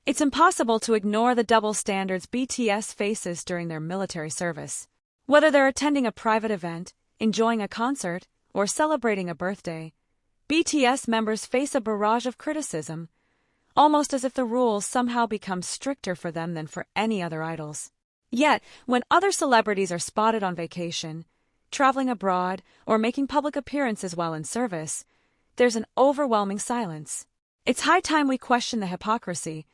It's impossible to ignore the double standards BTS faces during their military service. Whether they're attending a private event, enjoying a concert, or celebrating a birthday, BTS members face a barrage of criticism, almost as if the rules somehow become stricter for them than for any other idols. Yet, when other celebrities are spotted on vacation, traveling abroad, or making public appearances while in service, there's an overwhelming silence. It's high time we question the hypocrisy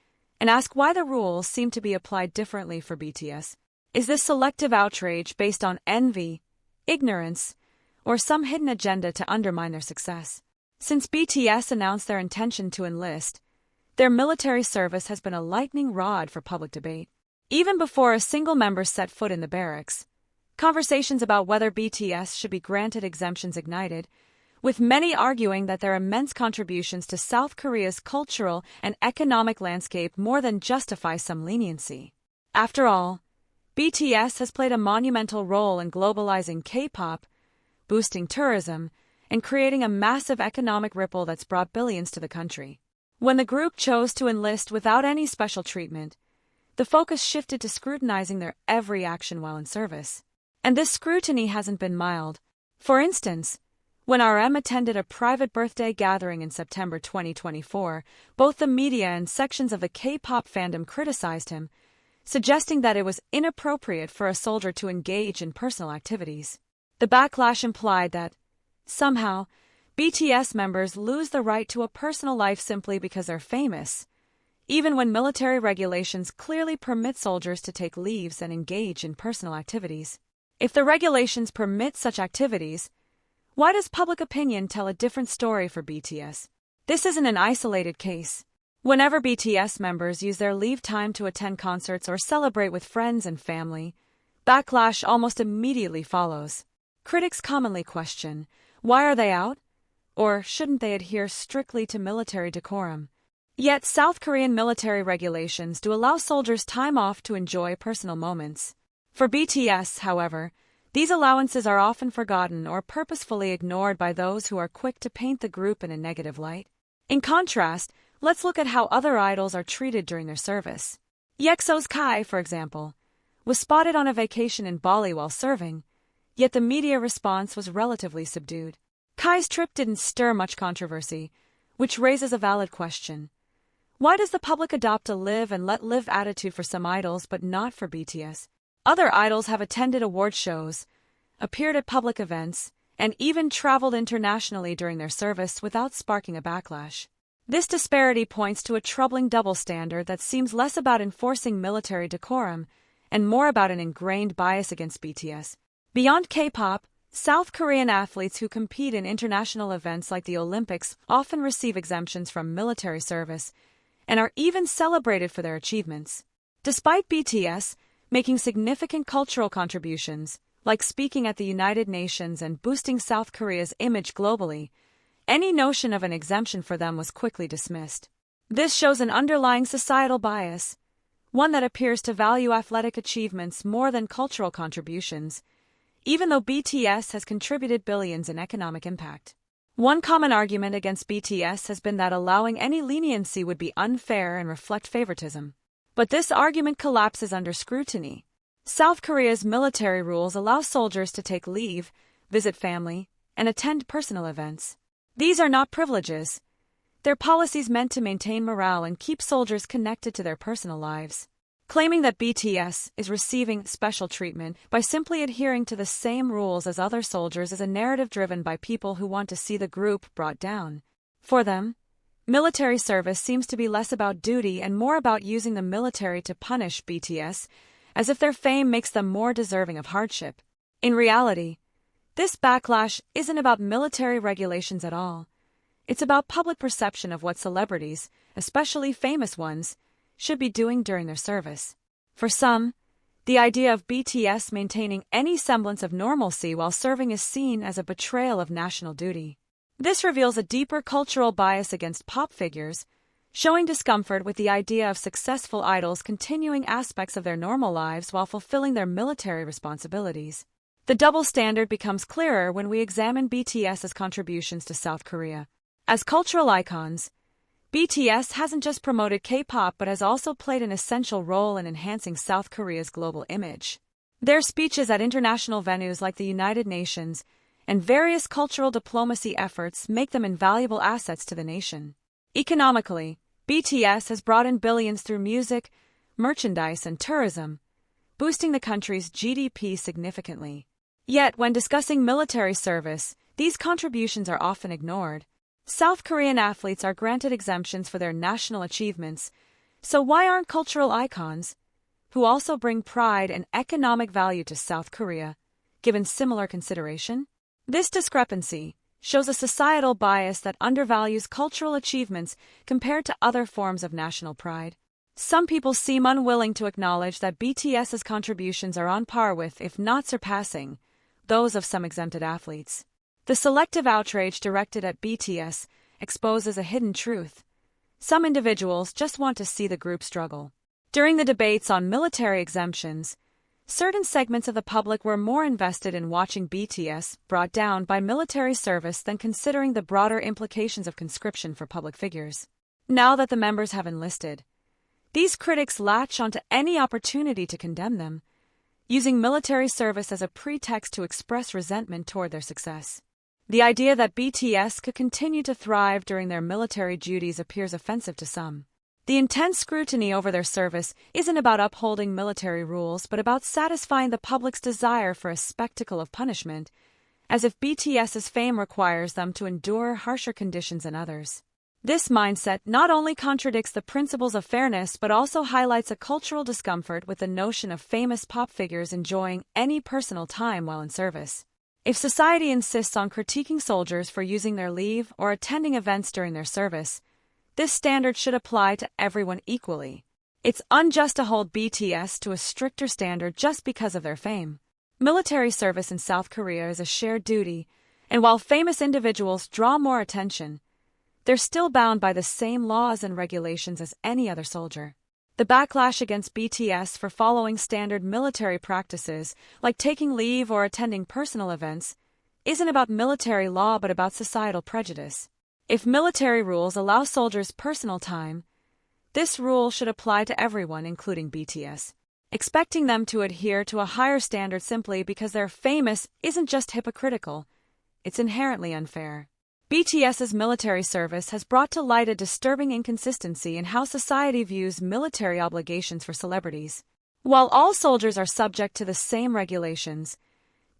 and ask why the rules seem to be applied differently for BTS. Is this selective outrage based on envy, ignorance, or some hidden agenda to undermine their success? Since BTS announced their intention to enlist, their military service has been a lightning rod for public debate. Even before a single member set foot in the barracks, conversations about whether BTS should be granted exemptions ignited, with many arguing that their immense contributions to South Korea's cultural and economic landscape more than justify some leniency. After all, BTS has played a monumental role in globalizing K-pop, boosting tourism, and creating a massive economic ripple that's brought billions to the country. When the group chose to enlist without any special treatment, the focus shifted to scrutinizing their every action while in service. And this scrutiny hasn't been mild. For instance, when RM attended a private birthday gathering in September 2024, both the media and sections of the K-pop fandom criticized him, suggesting that it was inappropriate for a soldier to engage in personal activities. The backlash implied that, somehow, BTS members lose the right to a personal life simply because they're famous, even when military regulations clearly permit soldiers to take leaves and engage in personal activities. If the regulations permit such activities, why does public opinion tell a different story for BTS? This isn't an isolated case. Whenever BTS members use their leave time to attend concerts or celebrate with friends and family, backlash almost immediately follows. Critics commonly question, why are they out? Or shouldn't they adhere strictly to military decorum? Yet South Korean military regulations do allow soldiers time off to enjoy personal moments. For BTS, however, these allowances are often forgotten or purposefully ignored by those who are quick to paint the group in a negative light. In contrast, let's look at how other idols are treated during their service. EXO's Kai, for example, was spotted on a vacation in Bali while serving, yet the media response was relatively subdued. Kai's trip didn't stir much controversy, which raises a valid question. Why does the public adopt a live and let live attitude for some idols but not for BTS? Other idols have attended award shows, appeared at public events, and even traveled internationally during their service without sparking a backlash. This disparity points to a troubling double standard that seems less about enforcing military decorum and more about an ingrained bias against BTS. Beyond K-pop, South Korean athletes who compete in international events like the Olympics often receive exemptions from military service and are even celebrated for their achievements. Despite BTS making significant cultural contributions, like speaking at the United Nations and boosting South Korea's image globally, any notion of an exemption for them was quickly dismissed. This shows an underlying societal bias, one that appears to value athletic achievements more than cultural contributions, even though BTS has contributed billions in economic impact. One common argument against BTS has been that allowing any leniency would be unfair and reflect favoritism. But this argument collapses under scrutiny. South Korea's military rules allow soldiers to take leave, visit family, and attend personal events. These are not privileges. They're policies meant to maintain morale and keep soldiers connected to their personal lives. Claiming that BTS is receiving special treatment by simply adhering to the same rules as other soldiers is a narrative driven by people who want to see the group brought down. For them, military service seems to be less about duty and more about using the military to punish BTS, as if their fame makes them more deserving of hardship. In reality, this backlash isn't about military regulations at all. It's about public perception of what celebrities, especially famous ones, should be doing during their service. For some, the idea of BTS maintaining any semblance of normalcy while serving is seen as a betrayal of national duty. This reveals a deeper cultural bias against pop figures, showing discomfort with the idea of successful idols continuing aspects of their normal lives while fulfilling their military responsibilities. The double standard becomes clearer when we examine BTS's contributions to South Korea. As cultural icons, BTS hasn't just promoted K-pop but has also played an essential role in enhancing South Korea's global image. Their speeches at international venues like the United Nations and various cultural diplomacy efforts make them invaluable assets to the nation. Economically, BTS has brought in billions through music, merchandise, and tourism, boosting the country's GDP significantly. Yet, when discussing military service, these contributions are often ignored. South Korean athletes are granted exemptions for their national achievements, so why aren't cultural icons, who also bring pride and economic value to South Korea, given similar consideration? This discrepancy shows a societal bias that undervalues cultural achievements compared to other forms of national pride. Some people seem unwilling to acknowledge that BTS's contributions are on par with, if not surpassing, those of some exempted athletes. The selective outrage directed at BTS exposes a hidden truth. Some individuals just want to see the group struggle. During the debates on military exemptions, certain segments of the public were more invested in watching BTS brought down by military service than considering the broader implications of conscription for public figures. Now that the members have enlisted, these critics latch onto any opportunity to condemn them, using military service as a pretext to express resentment toward their success. The idea that BTS could continue to thrive during their military duties appears offensive to some. The intense scrutiny over their service isn't about upholding military rules but about satisfying the public's desire for a spectacle of punishment, as if BTS's fame requires them to endure harsher conditions than others. This mindset not only contradicts the principles of fairness but also highlights a cultural discomfort with the notion of famous pop figures enjoying any personal time while in service. If society insists on critiquing soldiers for using their leave or attending events during their service, this standard should apply to everyone equally. It's unjust to hold BTS to a stricter standard just because of their fame. Military service in South Korea is a shared duty, and while famous individuals draw more attention, they're still bound by the same laws and regulations as any other soldier. The backlash against BTS for following standard military practices, like taking leave or attending personal events, isn't about military law but about societal prejudice. If military rules allow soldiers personal time, this rule should apply to everyone, including BTS. Expecting them to adhere to a higher standard simply because they're famous isn't just hypocritical, it's inherently unfair. BTS's military service has brought to light a disturbing inconsistency in how society views military obligations for celebrities. While all soldiers are subject to the same regulations,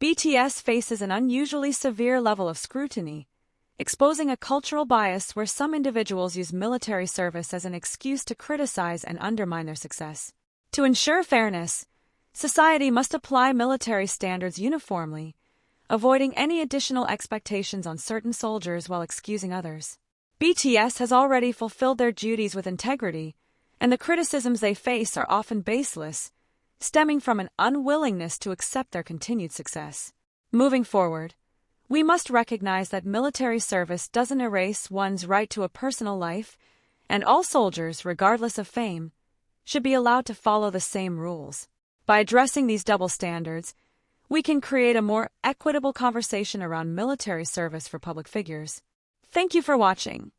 BTS faces an unusually severe level of scrutiny, exposing a cultural bias where some individuals use military service as an excuse to criticize and undermine their success. To ensure fairness, society must apply military standards uniformly, avoiding any additional expectations on certain soldiers while excusing others. BTS has already fulfilled their duties with integrity, and the criticisms they face are often baseless, stemming from an unwillingness to accept their continued success. Moving forward, we must recognize that military service doesn't erase one's right to a personal life, and all soldiers, regardless of fame, should be allowed to follow the same rules. By addressing these double standards, we can create a more equitable conversation around military service for public figures. Thank you for watching.